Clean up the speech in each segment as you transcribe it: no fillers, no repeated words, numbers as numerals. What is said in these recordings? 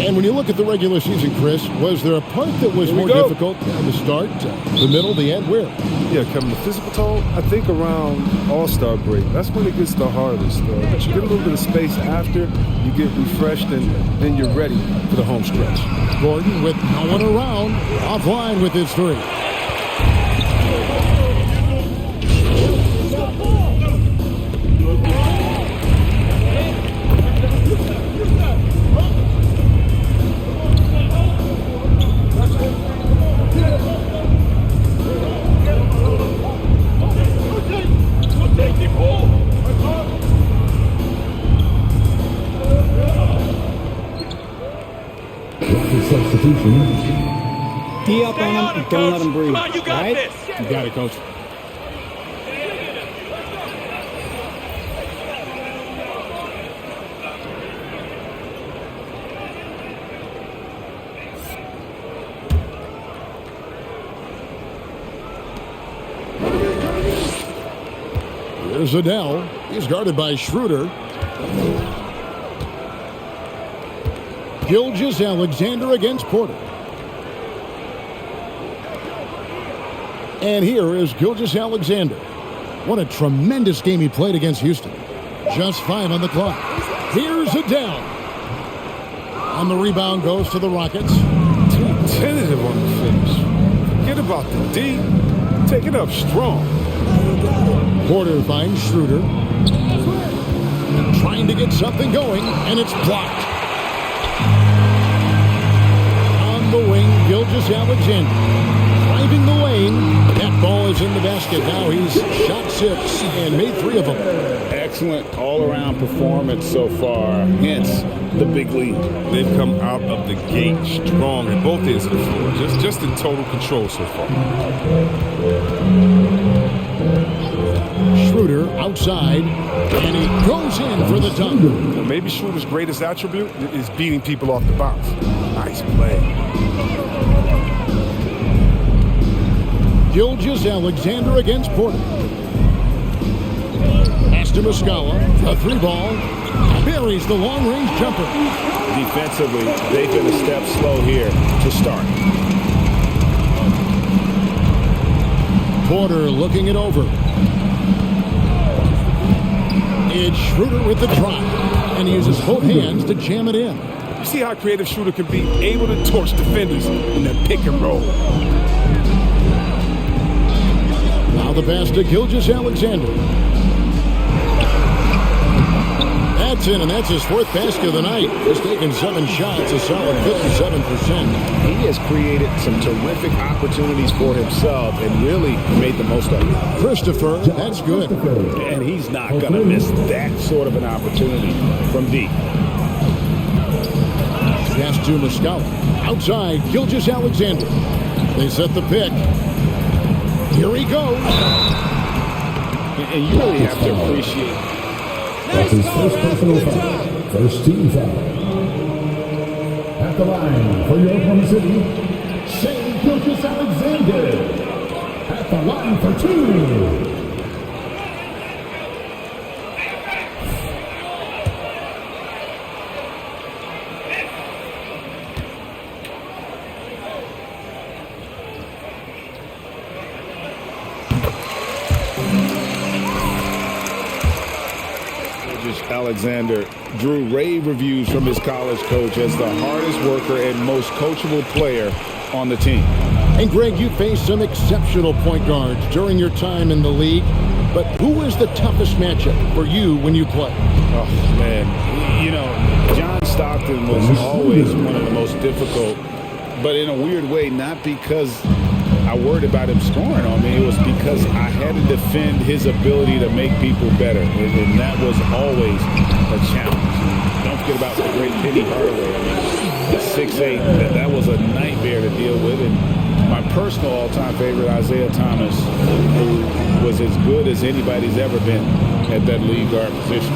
And when you look at the regular season, Chris, was there a part that was more difficult? The start, the middle, the end, where? Yeah, Kevin, the physical toll, I think around All-Star break. That's when it gets the hardest. But you get a little bit of space after, you get refreshed, and then you're ready for the home stretch. Gordon with no one around, offline with his three. Substitution. D up on him and don't let him breathe. Come on, you got this. You got it, Coach. Here's Adele. He's guarded by Schroeder. Gilgeous-Alexander against Porter. And here is Gilgeous-Alexander. What a tremendous game he played against Houston. Just 5 on the clock. Here's Adele. On the rebound goes to the Rockets. Too tentative on the finish. Forget about the D. Take it up strong. Porter finds Schroeder. Trying to get something going, and it's blocked. On the wing, Gilgeous-Alexander. Driving the lane. That ball is in the basket. Now he's shot 6 and made 3 of them. Excellent all-around performance so far, hence the big lead. They've come out of the gate strong at both ends of the floor. Just in total control so far. Schroeder outside, and he goes in for the dunk. Well, maybe Schroeder's greatest attribute is beating people off the bounce. Nice play. Gilgeous-Alexander against Porter. Pass to Muscala. A 3-ball. Buries the long-range jumper. Defensively, they've been a step slow here to start. Porter looking it over. It's Schroeder with the drive, and he uses both hands to jam it in. You see how creative Schroeder can be, able to torch defenders in that pick and roll. Now the pass to Gilgeous-Alexander. That's in, and that's his 4th basket of the night. He's taken 7 shots, a solid 57%. He has created some terrific opportunities for himself and really made the most of it. Christopher, that's good. And he's not going to miss that sort of an opportunity from deep. Pass to Muscala. Outside, Gilgeous-Alexander. They set the pick. Here he goes. And you really have to appreciate That's his first personal foul. First team foul. At the line for your Oklahoma City, Shea Gilgeous-Alexander. At the line for 2. Alexander drew rave reviews from his college coach as the hardest worker and most coachable player on the team. And Greg, you faced some exceptional point guards during your time in the league, but who was the toughest matchup for you when you played? Oh, man. You know, John Stockton was always one of the most difficult, but in a weird way, not because I worried about him scoring on me. It was because I had to defend his ability to make people better, and that was always a challenge. Don't forget about the great Penny Hardaway. I mean, the 6'8", that was a nightmare to deal with. And my personal all-time favorite, Isaiah Thomas, who was as good as anybody's ever been at that lead guard position.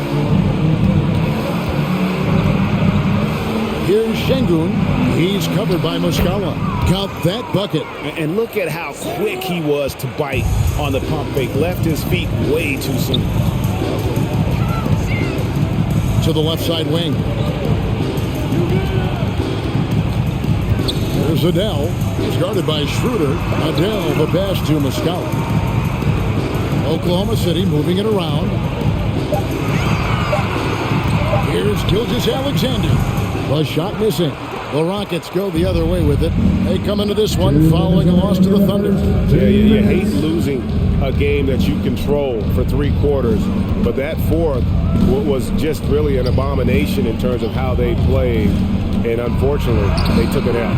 Here's Şengün. He's covered by Muscala. Count that bucket. And look at how quick he was to bite on the pump fake. Left his feet way too soon. To the left side wing. Here's Adele. He's guarded by Schroeder. Adele, the pass to Muscala. Oklahoma City moving it around. Here's Gilgeous-Alexander. The shot missing. The Rockets go the other way with it. They come into this one following a loss to the Thunder. Yeah, you hate losing a game that you control for 3 quarters, but that fourth was just really an abomination in terms of how they played, and unfortunately, they took it out.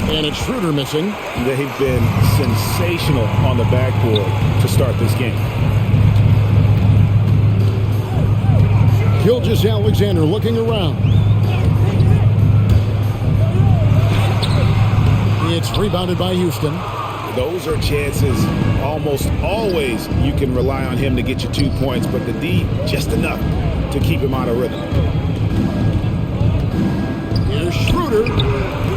And it's Schroeder missing. They've been sensational on the backboard to start this game. Gilgeous-Alexander looking around. It's rebounded by Houston. Those are chances almost always you can rely on him to get you 2 points, but the D just enough to keep him out of rhythm. Here's Schroeder.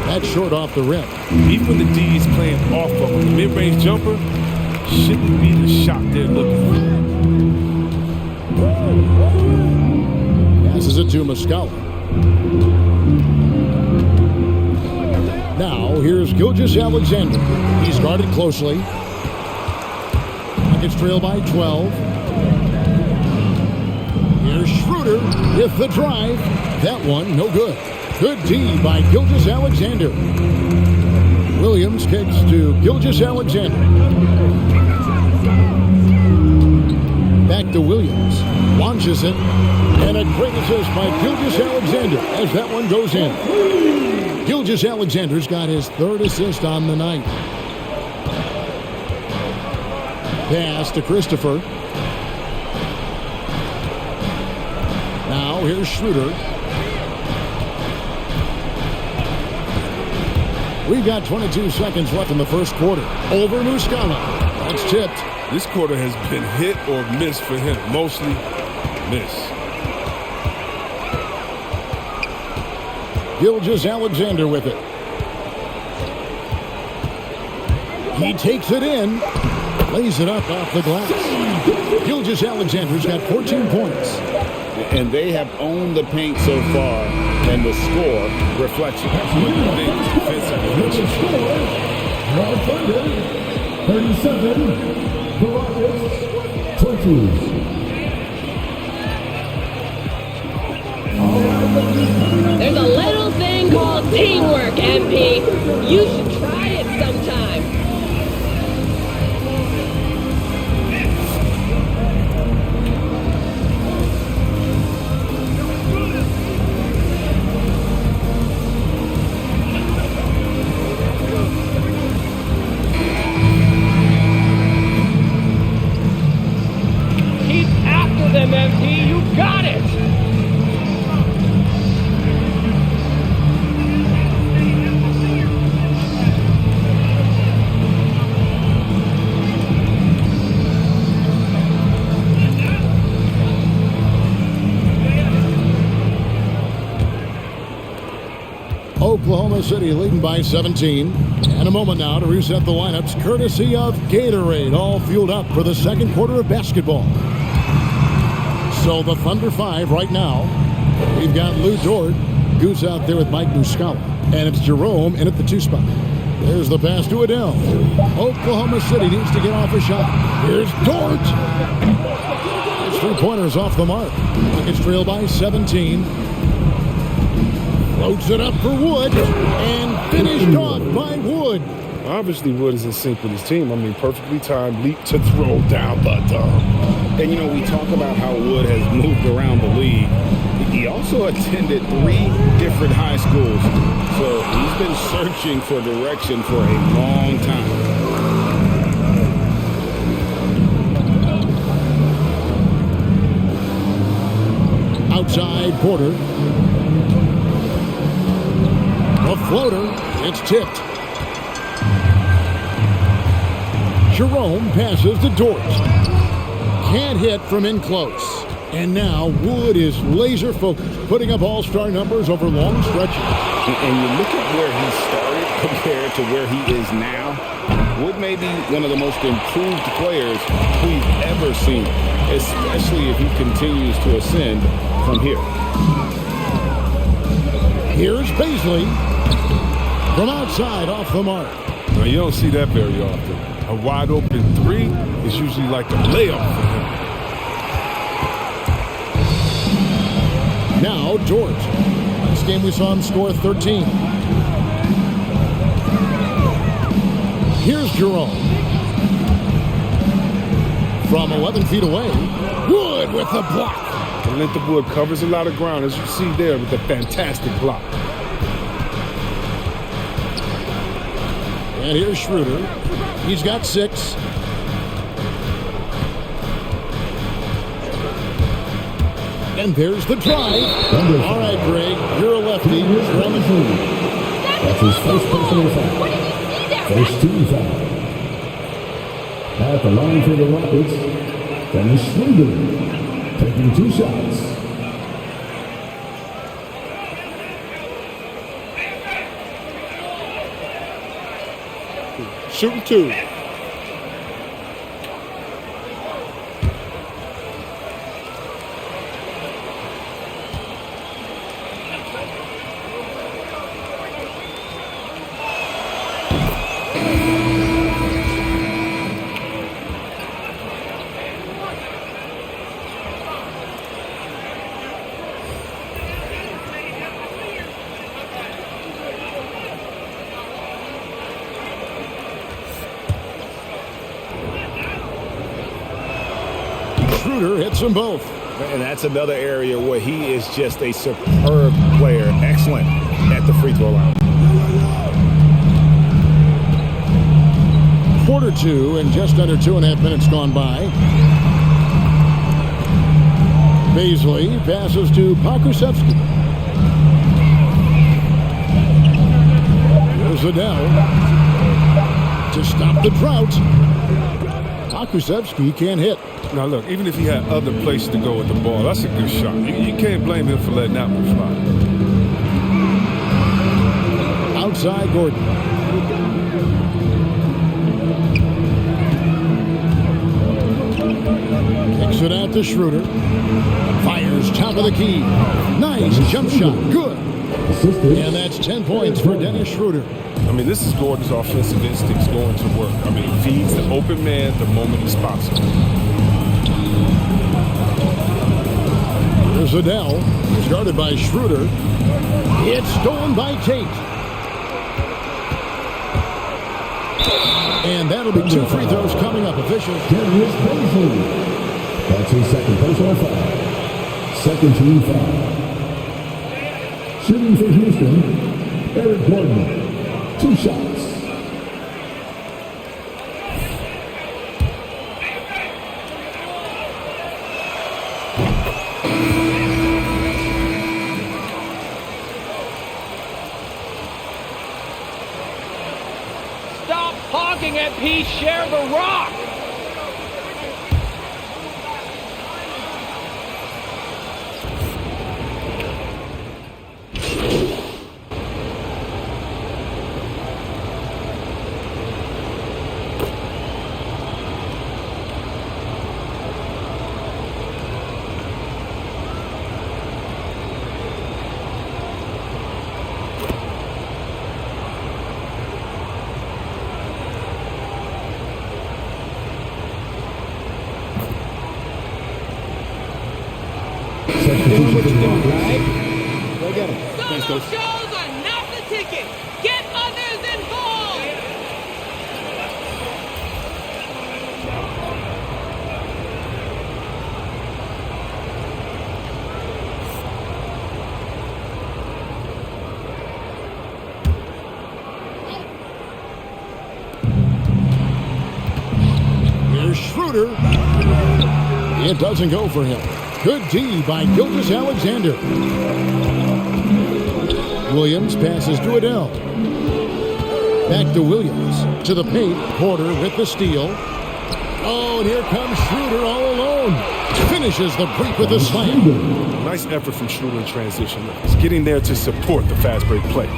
That's short off the rim. Even when the D is playing off of a mid-range jumper, shouldn't be the shot they're looking for. Passes it to Muscala. Now, here's Gilgeous-Alexander. He's guarded closely. Rockets trail by 12. Here's Schroeder with the drive. That one, no good. Good D by Gilgeous-Alexander. Williams kicks to Gilgeous-Alexander. Back to Williams. Launches it. And a great assist by Gilgeous-Alexander as that one goes in. Gilgeous-Alexander's got his 3rd assist on the night. Pass to Christopher. Now here's Schroeder. We've got 22 seconds left in the first quarter. Over Muscala. That's tipped. This quarter has been hit or miss for him. Mostly miss. Gilgeous-Alexander with it. He takes it in. Lays it up off the glass. Gilgeous-Alexander's got 14 points. And they have owned the paint so far, and the score reflects it. The score, the Thunder, 37, the Rockets, 20. There's a little thing called teamwork, MP. You should try it sometime. Keep after them, MP. You got it. Oklahoma City leading by 17. And a moment now to reset the lineups courtesy of Gatorade, all fueled up for the second quarter of basketball. So the Thunder 5 right now. We've got Lou Dort, who's out there with Mike Muscala. And it's Jerome in at the 2 spot. There's the pass to Adele. Oklahoma City needs to get off a shot. Here's Dort. His 3-pointers off the mark. Rockets trail by 17. Floats it up for Wood, and finished off by Wood. Obviously, Wood is in sync with his team. I mean, perfectly timed leap to throw down the dunk. And, you know, we talk about how Wood has moved around the league. He also attended 3 different high schools. So he's been searching for direction for a long time. Outside Porter. A floater. It's tipped. Jerome passes to Dort. Can't hit from in close. And now Wood is laser focused, putting up all-star numbers over long stretches. And you look at where he started compared to where he is now. Wood may be one of the most improved players we've ever seen, especially if he continues to ascend from here. Here's Baisley. From outside, off the mark. Now, you don't see that very often. A wide open three is usually like a layup for him. Now, George. Last game we saw him score 13. Here's Jerome. From 11 feet away, Wood with the block. Atlanta Wood covers a lot of ground, as you see there, with a fantastic block. And here's Schroeder. He's got 6. And there's the drive. All right, Greg, you're a lefty. You're on the move. That's his first personal foul. What did you see there? First team foul. At the line for the Rockets, Dennis Schroeder, taking 2 shots. Shooting 2. Schroeder hits them both. And that's another area where he is just a superb player. Excellent at the free throw line. Quarter 2 and just under 2.5 minutes gone by. Baisley passes to Pokusevski. Here's Adele to stop the drought. Pokusevski can't hit. Now, look, even if he had other places to go with the ball, that's a good shot. You can't blame him for letting that one fly. Outside Gordon. Kicks it out to Schroeder. Fires top of the key. Nice jump shot. Good. And that's 10 points for Dennis Schroeder. I mean, this is Gordon's offensive instincts going to work. I mean, he feeds the open man the moment he spots him. Here's Adele. Started by Schroeder. It's stolen by Tate. And that'll be 2 free throws coming up. Official. Dennis Baisley. That's his second personal foul. Second team foul. Shooting for Houston, Eric Gordon. 2 shots. Stop hogging at P. Share the rock. Doing what you're doing, right? Go get him. Solo shows are not the ticket. Get others involved. Here's Schroeder. It doesn't go for him. Good D by Gilgeous-Alexander. Williams passes to Adele. Back to Williams. To the paint. Porter with the steal. Oh, and here comes Schroeder all alone. Finishes the break with a slam. Nice effort from Schroeder in transition. He's getting there to support the fast break play.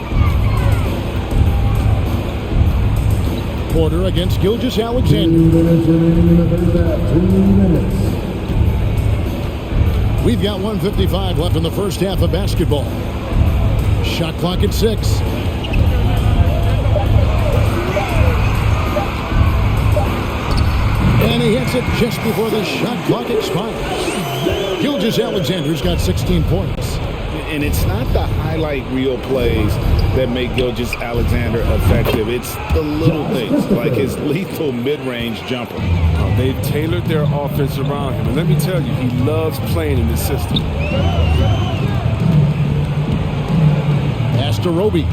Porter against 2 Gilgeous-Alexander. minutes remaining in the first half. 2 minutes. We've got 1:55 left in the first half of basketball. Shot clock at 6. just before the shot clock expires. Gilgeous-Alexander's got 16 points. And it's not the highlight reel plays that make Gilgeous-Alexander effective. It's the little things, like his lethal mid-range jumper. They've tailored their offense around him. And let me tell you, he loves playing in this system. Pass to Roby.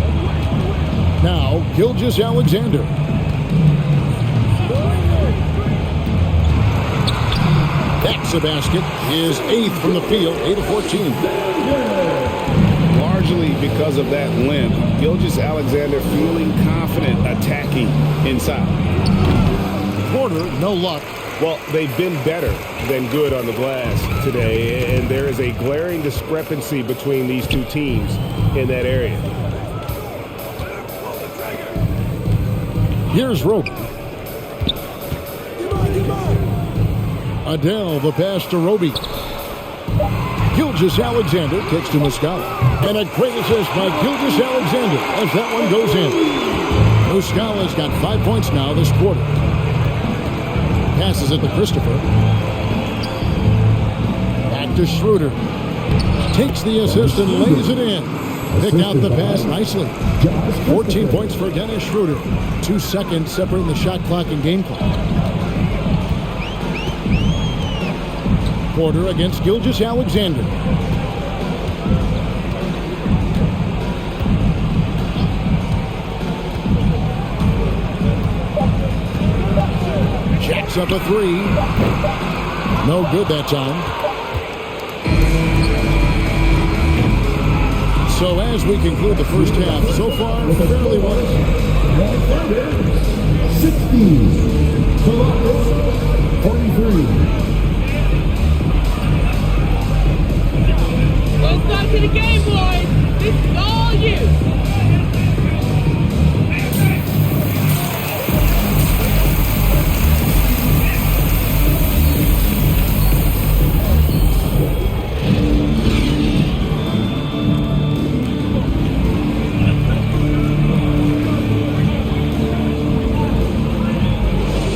Now, Gilgeous-Alexander. That's a basket. His 8th from the field, 8 of 14. Largely because of that limp, Gilgeous-Alexander feeling confident attacking inside. Porter, no luck. Well, they've been better than good on the glass today, and there is a glaring discrepancy between these two teams in that area. Here's Roby. Adele, the pass to Roby. Gilgeous-Alexander kicks to Muscala. And a great assist by Gilgeous-Alexander as that one goes in. Muscala's got 5 points now this quarter. Passes it to Christopher. Back to Schroeder. Takes the assist and lays it in. Picked out the pass nicely. 14 points for Dennis Schroeder. 2 seconds separating the shot clock and game clock. Porter against Gilgeous-Alexander. Jacks up a 3. No good that time. So as we conclude the first half, so far, fairly well. 60. Columbus, 43. Both sides of the game, boys. This is all you.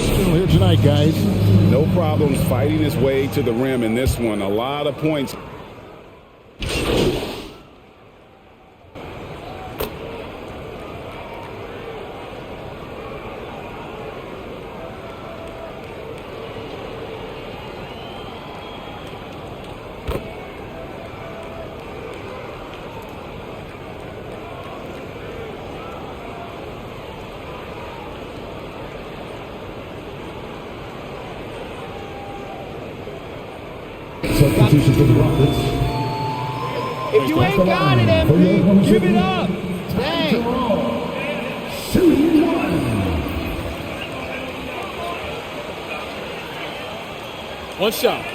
Still here tonight, guys. No problems fighting his way to the rim in this one. A lot of points. Substitution for the Rockets. If you ain't got it, MP, give it up. Dang. Shooting one. One shot.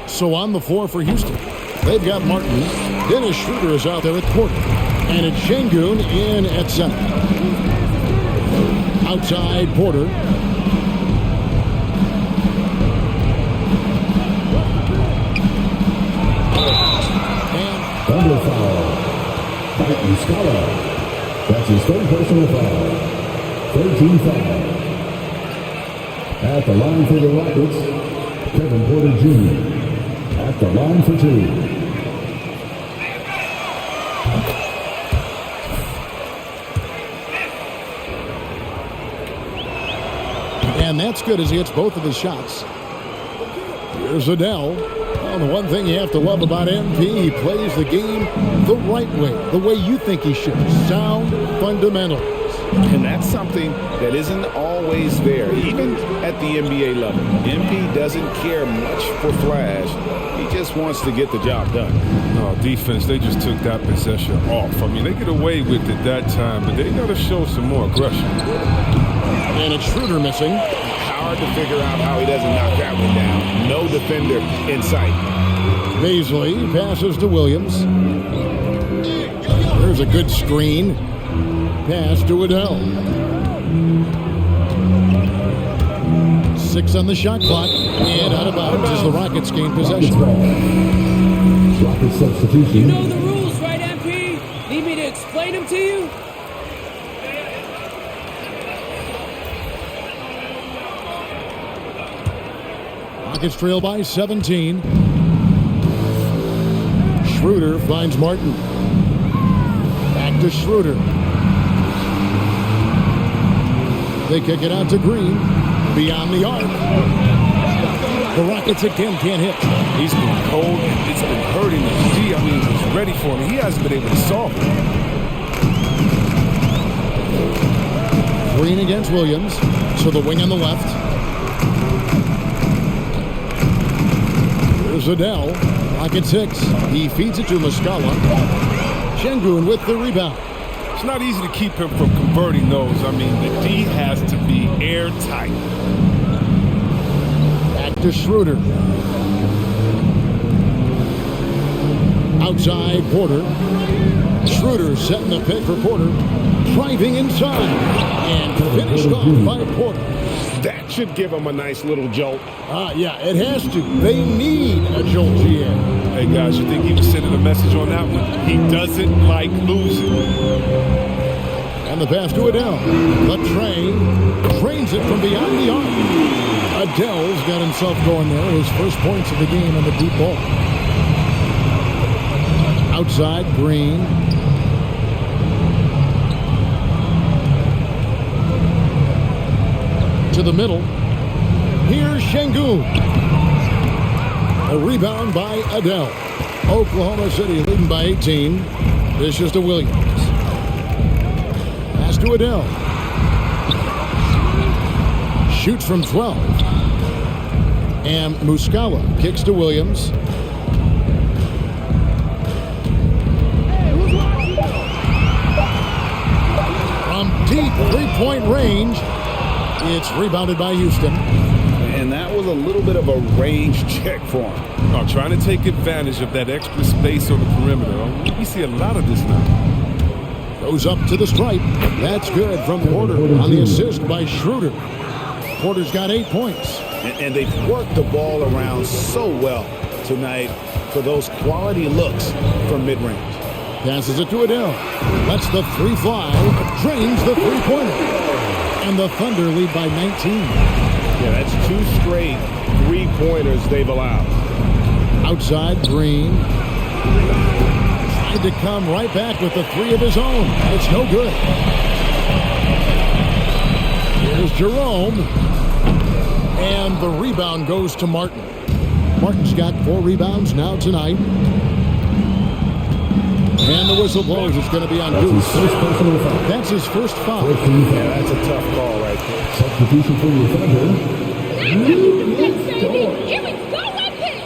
So on the floor for Houston, they've got Martin. Dennis Schroeder is out there at quarter. And it's Şengün in at center. Outside, Porter. And Double foul. By Muscala. That's his third personal foul. 13 foul. At the line for the Rockets, Kevin Porter Jr. At the line for 2. And that's good as he hits both of his shots. Here's Adele. Well, the one thing you have to love about MP, he plays the game the right way, the way you think he should. Sound fundamentals. And that's something that isn't always there, even at the NBA level. MP doesn't care much for flash. He just wants to get the job done. No, defense, they just took that possession off. I mean, they get away with it that time, but they got to show some more aggression. And it's Schroeder missing. Hard to figure out how he doesn't knock that one down. No defender in sight. Baisley passes to Williams. There's a good screen. Pass to Adele. 6 on the shot clock. And out of bounds as the Rockets gain possession. Rocket substitution. You know the rules, right, MP? Need me to explain them to you? Rockets trail by 17. Schroeder finds Martin. Back to Schroeder. They kick it out to Green. Beyond the arc. The Rockets again can't hit. He's been cold. It's been hurting him. Gee, I mean, he's ready for him. He hasn't been able to solve it. Green against Williams. So the wing on the left. Here's Adele. Rocket 6. He feeds it to Muscala. Şengün with the rebound. It's not easy to keep him from converting those. I mean, the D has to be airtight. Back to Schroeder. Outside Porter. Schroeder setting the pick for Porter. Driving inside. And finished off by Porter. That should give him a nice little jolt. Yeah, it has to. They need a jolt GA. Hey, guys, you think he was sending a message on that one? He doesn't like losing. And the pass to Adele. The train drains it from beyond the arc. Adele's got himself going there. His first points of the game on the deep ball. Outside, Green. To the middle. Here's Şengün. A rebound by Adele. Oklahoma City leading by 18. This is to Williams. Pass to Adele. Shoots from 12. And Muscala kicks to Williams. From deep three-point range. It's rebounded by Houston. And that was a little bit of a range check for him. Oh, trying to take advantage of that extra space on the perimeter. We see a lot of this now. Goes up to the stripe. That's good from Porter on the assist by Schroeder. Porter's got 8 points. And they've worked the ball around so well tonight for those quality looks from mid-range. Passes it to Adele. Lets the three fly. Drains the three-pointer. And the Thunder lead by 19. Yeah, that's 2 straight three-pointers they've allowed. Outside, Green. Tried to come right back with the 3 of his own. It's no good. Here's Jerome. And the rebound goes to Martin. Martin's got 4 rebounds now tonight. And the whistle blows. It's going to be on Goose. That's his first foul. Yeah, that's a tough call right there. Substitution for your Thunder. Here we go, MP!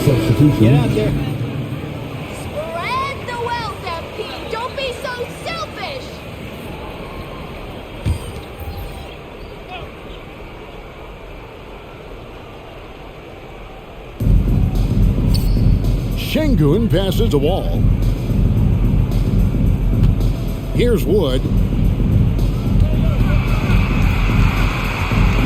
Substitution. Get out there. Spread the wealth, MP. Don't be so selfish. Şengün passes a Wall. Here's Wood.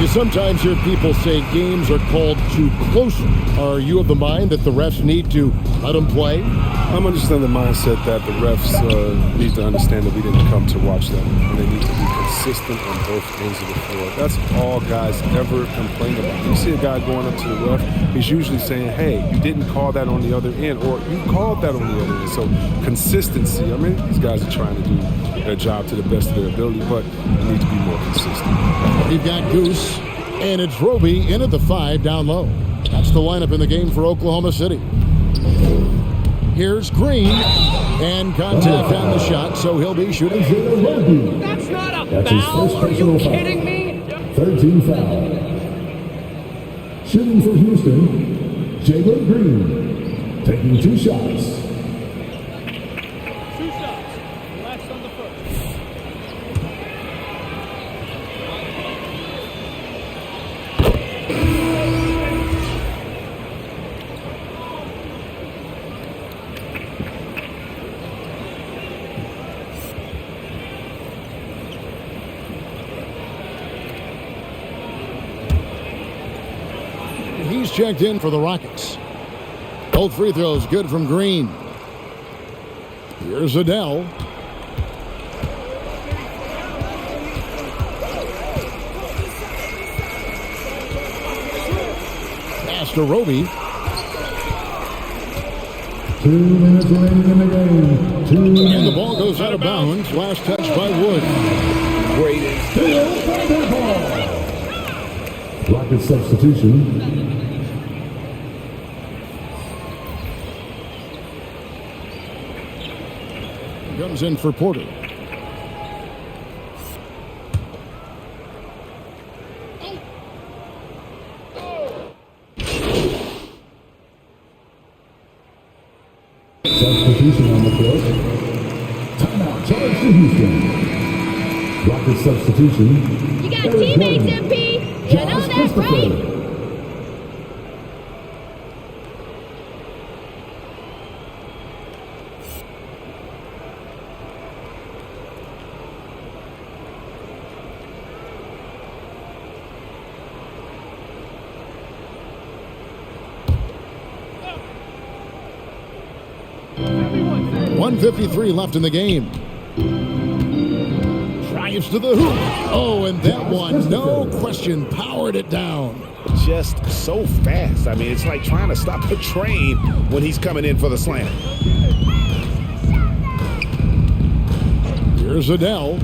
You sometimes hear people say games are called too close. Are you of the mind that the refs need to let them play? I'm understanding the mindset that the refs need to understand that we didn't come to watch them. And they need to be consistent on both ends of the floor. That's all guys ever complain about. You see a guy going up to the ref, he's usually saying, hey, you didn't call that on the other end, or you called that on the other end. So consistency, I mean, these guys are trying to do their job to the best of their ability, but they need to be more consistent. You've got Goose. And it's Roby in at the 5 down low. That's the lineup in the game for Oklahoma City. Here's Green. And contact on the shot, so he'll be shooting. That's not a That's his foul. first Are you personal foul. kidding me? Third team foul. Shooting for Houston, Jalen Green, taking 2 shots. 2 shots. Last on the first. He's checked in for the Rockets. Both free throws good from Green. Here's Adele. Pass to Roby. 2 minutes remaining in the game. 2 minutes. And the ball goes out of bounds. Last touch by Wood. Great. Rocket substitution. Comes in for Porter. Substitution on the court. Timeout. Charge to Houston. Rocket substitution. You got teammates, MP. You know that, right? Everyone, 1:53 left in the game. Drives to the hoop. Oh, and that one, no question, powered it down. Just so fast. I mean, it's like trying to stop a train when he's coming in for the slam. Here's Adele.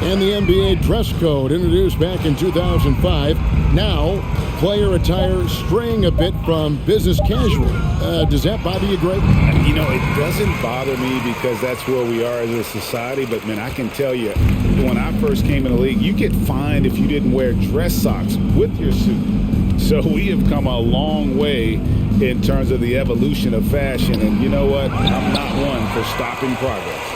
And the NBA dress code introduced back in 2005. Now, player attire straying a bit from business casual. Does that bother you, Greg? You know, it doesn't bother me because that's where we are as a society. But, man, I can tell you, when I first came in the league, you get fined if you didn't wear dress socks with your suit. So we have come a long way in terms of the evolution of fashion. And you know what? I'm not one for stopping progress.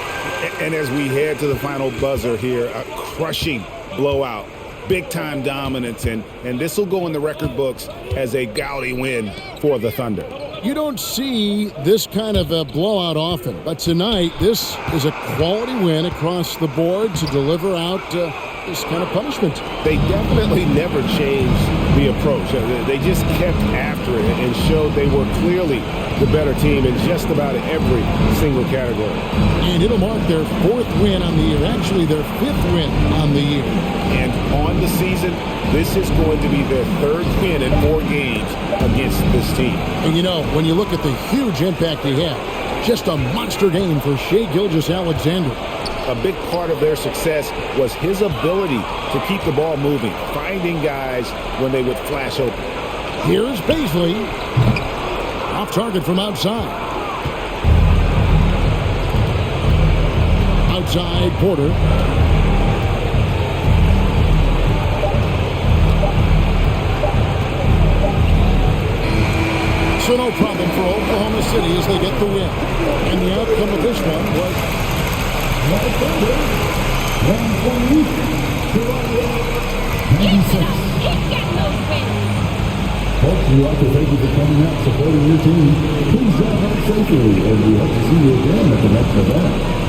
And as we head to the final buzzer here, a crushing blowout, big-time dominance, and this will go in the record books as a gaudy win for the Thunder. You don't see this kind of a blowout often, but tonight this is a quality win across the board to deliver out this kind of punishment. They definitely never changed the approach. They just kept after it and showed they were clearly the better team in just about every single category. And it'll mark their 4th win on the year, actually their 5th win on the year. And on the season, this is going to be their 3rd win in 4 games against this team. And you know, when you look at the huge impact he had, just a monster game for Shai Gilgeous-Alexander. A big part of their success was his ability to keep the ball moving, finding guys when they would flash open. Here's Paisley. Off target from outside. Outside Porter. So no problem for Oklahoma City as they get the win. And the outcome of this one was 120 to 96. Keep getting those wins. Folks, we'd like to thank you for coming out supporting your team. Please drive out safely, and we hope to see you again at the next event.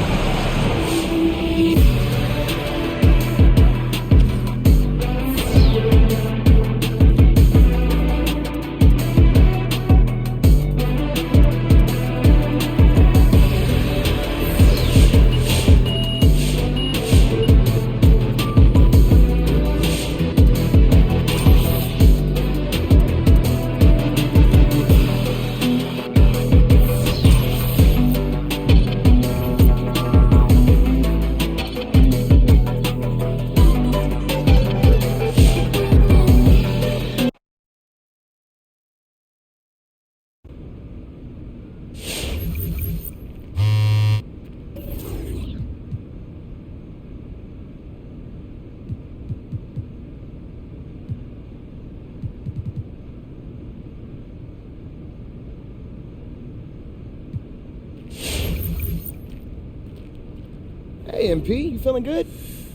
Hey, MP, you feeling good?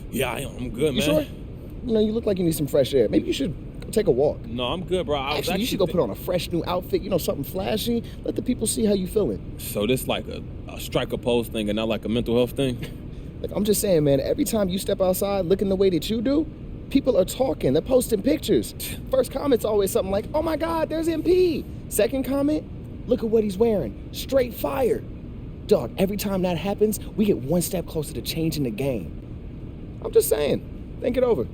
Yeah, I'm good, man. You sure? You know, you look like you need some fresh air. Maybe you should go take a walk. No, I'm good, bro. Actually, you should go put on a fresh new outfit, you know, something flashy. Let the people see how you feeling. So this like a striker pose thing and not like a mental health thing? Like, I'm just saying, man, every time you step outside looking the way that you do, people are talking. They're posting pictures. First comment's always something like, oh my God, there's MP. Second comment, look at what he's wearing. Straight fire. Dog, every time that happens, we get one step closer to changing the game. I'm just saying, think it over.